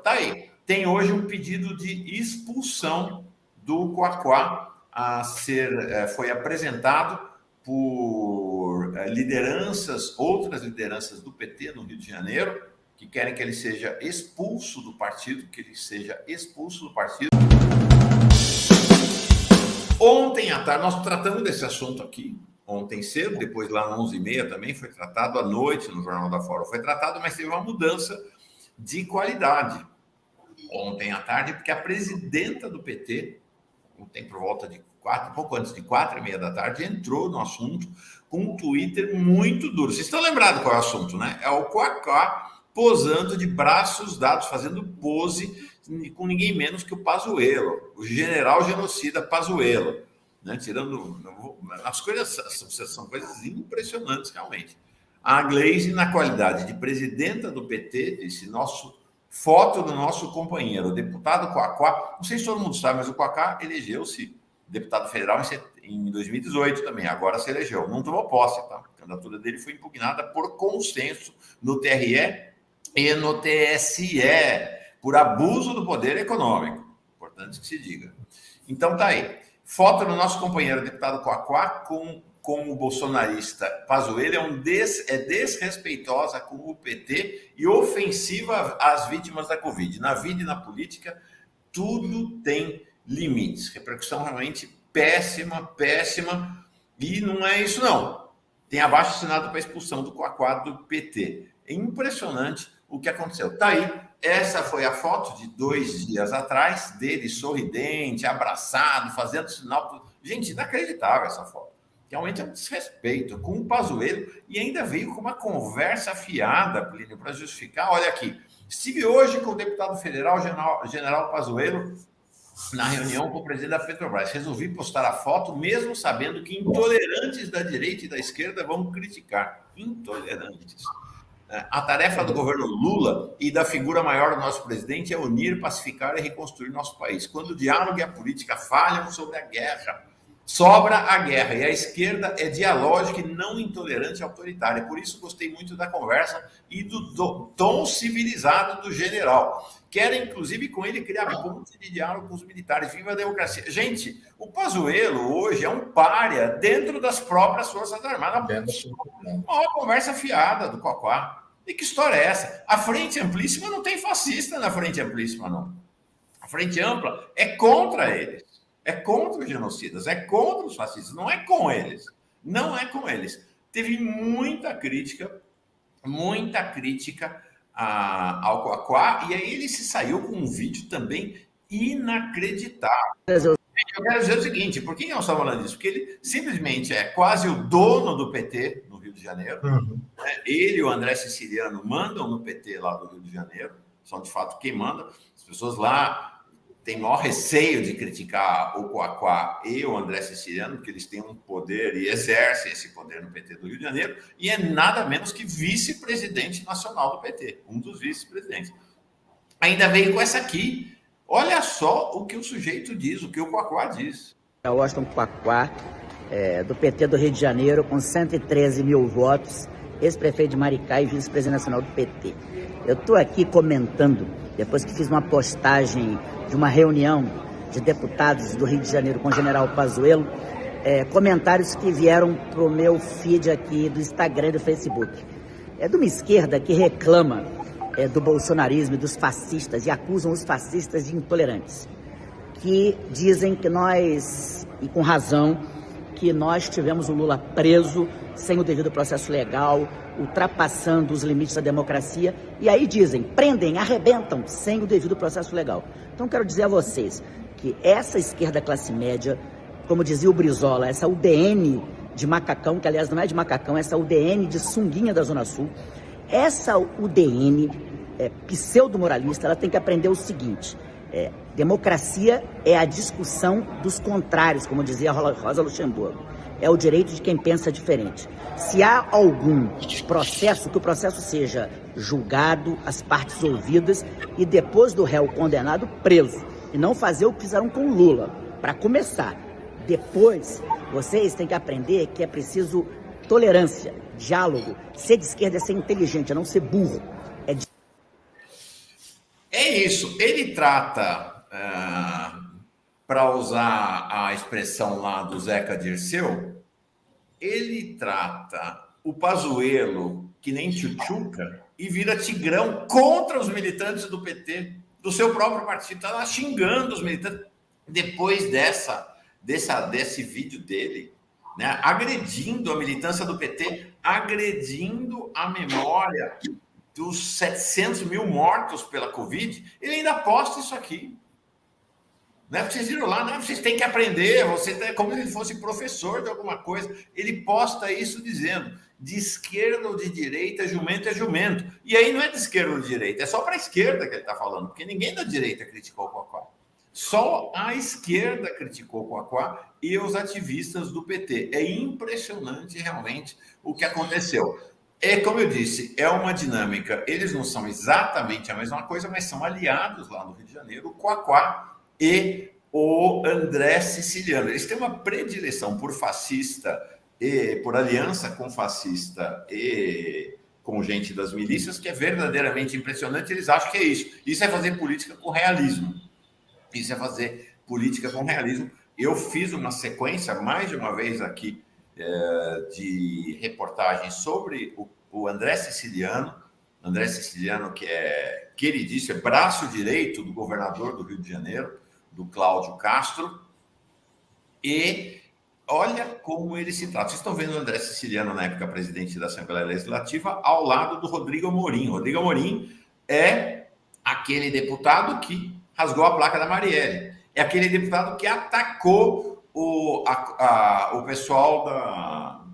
tá aí. Tem hoje um pedido de expulsão do Quaquá foi apresentado por outras lideranças do PT no Rio de Janeiro, que querem que ele seja expulso do partido, Ontem à tarde, nós tratamos desse assunto aqui, ontem cedo, depois lá às 11h30 também, foi tratado à noite no Jornal da Fórum, foi tratado, mas teve uma mudança de qualidade ontem à tarde, porque a presidenta do PT, ontem por volta de pouco antes de 4h30 da tarde, entrou no assunto com um Twitter muito duro. Vocês estão lembrados qual é o assunto, né? É o Quaquá posando de braços dados, fazendo pose com ninguém menos que o Pazuello, o general genocida Pazuello, né? Tirando as coisas, são coisas impressionantes realmente. A Gleisi, na qualidade de presidenta do PT, disse: foto do nosso companheiro, o deputado Quaquá. Não sei se todo mundo sabe, mas o Quaquá elegeu-se deputado federal em 2018 também, agora se elegeu. Não tomou posse, tá? A candidatura dele foi impugnada por consenso no TRE e no TSE, por abuso do poder econômico. Importante que se diga. Então tá aí. Foto do nosso companheiro deputado Quaquá com o bolsonarista Pazuello é desrespeitosa com o PT e ofensiva às vítimas da Covid. Na vida e na política, tudo tem limites. Repercussão realmente péssima. E não é isso, não. Tem abaixo-assinado para a expulsão do Quaquá do PT. É impressionante o que aconteceu. Tá aí. Essa foi a foto de 2 dias atrás, dele sorridente, abraçado, fazendo sinal. Gente, inacreditável essa foto. Realmente é um desrespeito com o Pazuello, e ainda veio com uma conversa afiada, Plínio, para justificar. Olha aqui, estive hoje com o deputado federal, general Pazuello, na reunião com o presidente da Petrobras. Resolvi postar a foto, mesmo sabendo que intolerantes da direita e da esquerda vão criticar. Intolerantes. A tarefa do governo Lula e da figura maior do nosso presidente é unir, pacificar e reconstruir nosso país. Quando o diálogo e a política falham sobre a guerra, sobra a guerra, e a esquerda é dialógica e não intolerante e autoritária. Por isso, gostei muito da conversa e do tom civilizado do general. Querem, inclusive, com ele criar pontos de diálogo com os militares. Viva a democracia. Gente, o Pazuello hoje é um pária dentro das próprias Forças Armadas. Uma conversa fiada do Quaquá. E que história é essa? A Frente Amplíssima não tem fascista na Frente Amplíssima, não. A Frente Ampla é contra eles. É contra os genocidas, é contra os fascistas, não é com eles. Não é com eles. Teve muita crítica ao Quaquá, e aí ele se saiu com um vídeo também inacreditável. Eu quero dizer o seguinte, por que nós estamos falando disso? Porque ele simplesmente é quase o dono do PT no Rio de Janeiro. Ele e o André Siciliano mandam no PT lá do Rio de Janeiro, são de fato quem manda. As pessoas lá tem maior receio de criticar o Quaquá e o André Siciliano, porque eles têm um poder e exercem esse poder no PT do Rio de Janeiro, e é nada menos que vice-presidente nacional do PT, um dos vice-presidentes. Ainda veio com essa aqui. Olha só o que o sujeito diz, o que o Quaquá diz. Washington Quaquá, do PT do Rio de Janeiro, com 113 mil votos, ex-prefeito de Maricá e vice-presidente nacional do PT. Eu estou aqui comentando, depois que fiz uma postagem de uma reunião de deputados do Rio de Janeiro com o general Pazuello, comentários que vieram para o meu feed aqui do Instagram e do Facebook. É de uma esquerda que reclama do bolsonarismo e dos fascistas e acusam os fascistas de intolerantes, que dizem que nós, e com razão, que nós tivemos o Lula preso sem o devido processo legal, ultrapassando os limites da democracia, e aí dizem, prendem, arrebentam, sem o devido processo legal. Então quero dizer a vocês que essa esquerda classe média, como dizia o Brizola, essa UDN de macacão, que aliás não é de macacão, essa UDN de sunguinha da Zona Sul, essa UDN pseudo-moralista, ela tem que aprender o seguinte: democracia é a discussão dos contrários, como dizia Rosa Luxemburgo. É o direito de quem pensa diferente. Se há algum processo, que o processo seja julgado, as partes ouvidas e depois do réu condenado, preso. E não fazer o que fizeram com o Lula. Para começar. Depois, vocês têm que aprender que é preciso tolerância, diálogo. Ser de esquerda é ser inteligente, é não ser burro. É isso. Ele trata, para usar a expressão lá do Zeca Dirceu, ele trata o Pazuello que nem tchutchuca e vira tigrão contra os militantes do PT, do seu próprio partido. Está lá xingando os militantes. Depois desse vídeo dele, né, agredindo a militância do PT, agredindo a memória dos 700 mil mortos pela Covid, ele ainda posta isso aqui. Né? Vocês viram lá, né? Vocês têm que aprender, como se ele fosse professor de alguma coisa. Ele posta isso dizendo, de esquerda ou de direita, jumento é jumento. E aí não é de esquerda ou de direita, é só para a esquerda que ele está falando, porque ninguém da direita criticou o Quaquá. Só a esquerda criticou o Quaquá e os ativistas do PT. É impressionante realmente o que aconteceu. É, como eu disse, é uma dinâmica. Eles não são exatamente a mesma coisa, mas são aliados lá no Rio de Janeiro, o Quaquá e o André Siciliano. Eles têm uma predileção por fascista, e por aliança com fascista e com gente das milícias, que é verdadeiramente impressionante. Eles acham que é isso. Isso é fazer política com realismo. Isso é fazer política com realismo. Eu fiz uma sequência, mais de uma vez aqui, de reportagens sobre o André Siciliano. André Siciliano, que é queridíssimo, é braço direito do governador do Rio de Janeiro, do Cláudio Castro. E olha como ele se trata. Vocês estão vendo o André Siciliano, na época presidente da Assembleia Legislativa, ao lado do Rodrigo Amorim. Rodrigo Amorim é aquele deputado que rasgou a placa da Marielle. É aquele deputado que atacou o pessoal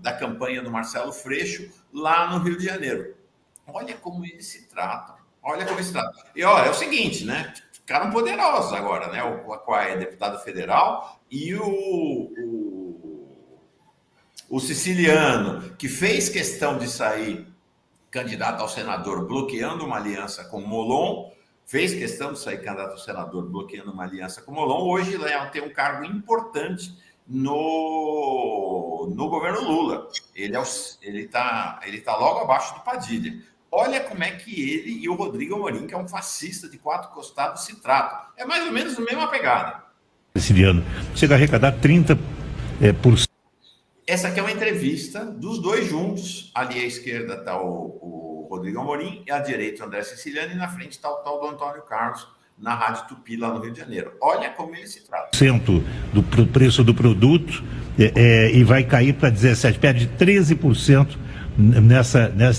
da campanha do Marcelo Freixo lá no Rio de Janeiro. Olha como eles se tratam. Olha como eles se tratam. E olha, é o seguinte, né? Ficaram poderosos agora, né? O Quaquá é deputado federal e o Siciliano, que fez questão de sair candidato ao senador bloqueando uma aliança com o Molon, fez questão de sair candidato ao senador bloqueando uma aliança com o Molon, hoje tem um cargo importante no governo Lula. Ele tá logo abaixo do Padilha. Olha como é que ele e o Rodrigo Amorim, que é um fascista de quatro costados, se tratam. É mais ou menos a mesma pegada. Siciliano, chega a arrecadar 30%. Essa aqui é uma entrevista dos dois juntos. Ali à esquerda está o Rodrigo Amorim e à direita o André Siciliano, e na frente está o tal do Antônio Carlos, na Rádio Tupi, lá no Rio de Janeiro. Olha como ele se trata. Do preço do produto e vai cair para 17%, perde 13%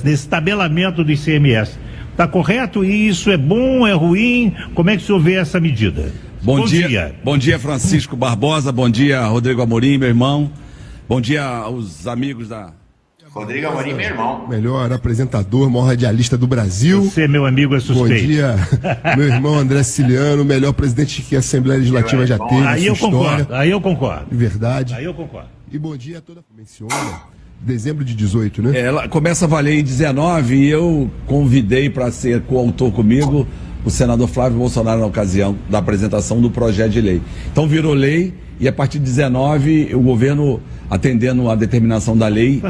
nesse tabelamento do ICMS. Está correto? E isso é bom, é ruim? Como é que o senhor vê essa medida? Bom dia. Bom dia, Francisco Barbosa. Bom dia, Rodrigo Amorim, meu irmão. Bom dia aos amigos da... Rodrigo Amorim, meu irmão. Melhor apresentador, maior radialista do Brasil. Você, meu amigo, é suspeito. Bom dia, meu irmão André Siciliano, melhor presidente que a Assembleia Legislativa já teve. Aí eu concordo. De verdade. Aí eu concordo. E bom dia a toda... Menciona, dezembro de 18, né? Ela começa a valer em 19 e eu convidei para ser coautor comigo o senador Flávio Bolsonaro na ocasião da apresentação do projeto de lei. Então virou lei e a partir de 19 o governo, atendendo a determinação da lei,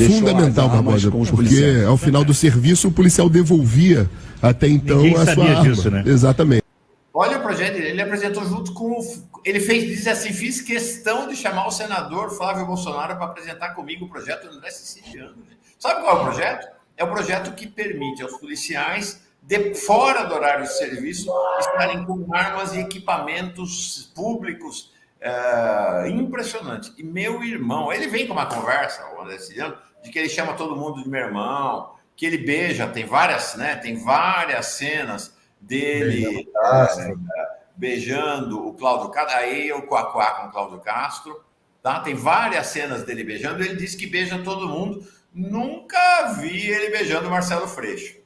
fundamental, Barbosa, porque ao final do serviço o policial devolvia até então a sua arma. Disso, né? Exatamente. Olha o projeto dele, ele apresentou junto com ele disse assim, fiz questão de chamar o senador Flávio Bolsonaro para apresentar comigo o projeto do André Siciliano. Sabe qual é o projeto? É o projeto que permite aos policiais, fora do horário de serviço, estarem com armas e equipamentos públicos impressionante. E meu irmão, ele vem com uma conversa, o André Siciliano, de que ele chama todo mundo de meu irmão, que ele beija, tem várias cenas dele beijando o Cláudio Castro, aí o Quaquá com o Cláudio Castro, tá? Tem várias cenas dele beijando, ele disse que beija todo mundo. Nunca vi ele beijando o Marcelo Freixo.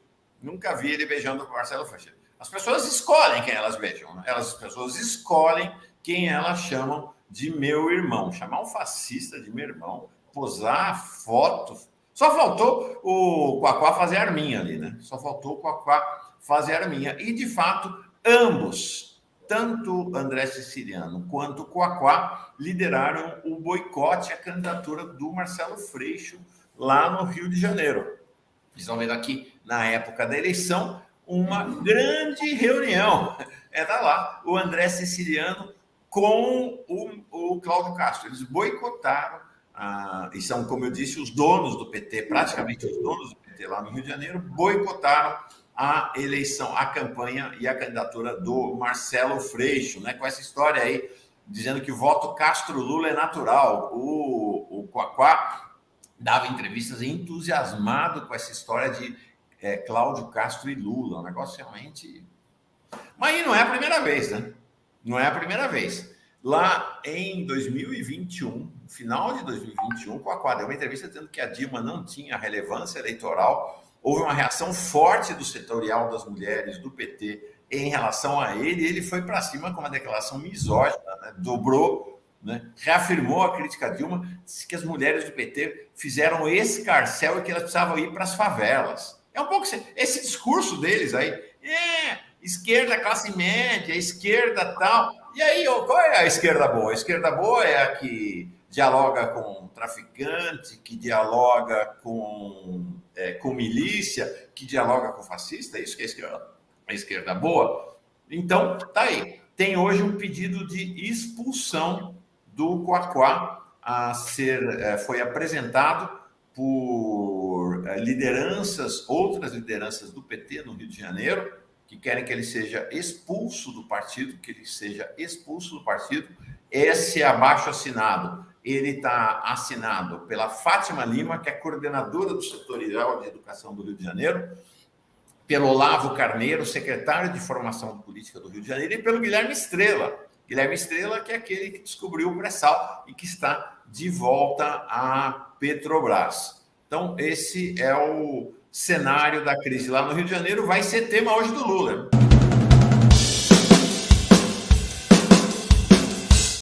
Nunca vi ele beijando o Marcelo Freixo. As pessoas escolhem quem elas beijam, né? As pessoas escolhem quem elas chamam de meu irmão. Chamar um fascista de meu irmão, posar foto. Só faltou o Quaquá fazer arminha ali, né? Só faltou o Quaquá fazer arminha. E, de fato, ambos, tanto André Siciliano quanto o Quaquá, lideraram o boicote à candidatura do Marcelo Freixo lá no Rio de Janeiro. Vocês estão vendo aqui, na época da eleição, uma grande reunião. Tá lá o André Siciliano com o Cláudio Castro. Eles boicotaram, e são, como eu disse, os donos do PT, praticamente os donos do PT lá no Rio de Janeiro, boicotaram a eleição, a campanha e a candidatura do Marcelo Freixo, né? Com essa história aí, dizendo que o voto Castro-Lula é natural. O Quaquá dava entrevistas entusiasmado com essa história de Cláudio Castro e Lula. Um negócio realmente... Mas aí não é a primeira vez, né? Não é a primeira vez. Lá em 2021, no final de 2021, o Quaquá deu uma entrevista dizendo que a Dilma não tinha relevância eleitoral. Houve uma reação forte do setorial das mulheres do PT em relação a ele. Ele foi para cima com uma declaração misógina, né? Dobrou, né? Reafirmou a crítica a Dilma, disse que as mulheres do PT fizeram escarcéu e que elas precisavam ir para as favelas. É um pouco esse discurso deles aí. Esquerda, classe média, esquerda tal. E aí, qual é a esquerda boa? A esquerda boa é a que dialoga com traficante, que dialoga com milícia, que dialoga com fascista. É isso que é a esquerda boa? Então, tá aí. Tem hoje um pedido de expulsão do Quaquá foi apresentado por outras lideranças do PT no Rio de Janeiro, que querem que ele seja expulso do partido, Esse abaixo-assinado, ele está assinado pela Fátima Lima, que é coordenadora do setorial de educação do Rio de Janeiro, pelo Olavo Carneiro, secretário de formação política do Rio de Janeiro, e pelo Guilherme Estrela. Guilherme Estrela, que é aquele que descobriu o pré-sal e que está de volta à Petrobras. Então, esse é o cenário da crise lá no Rio de Janeiro, vai ser tema hoje do Lula.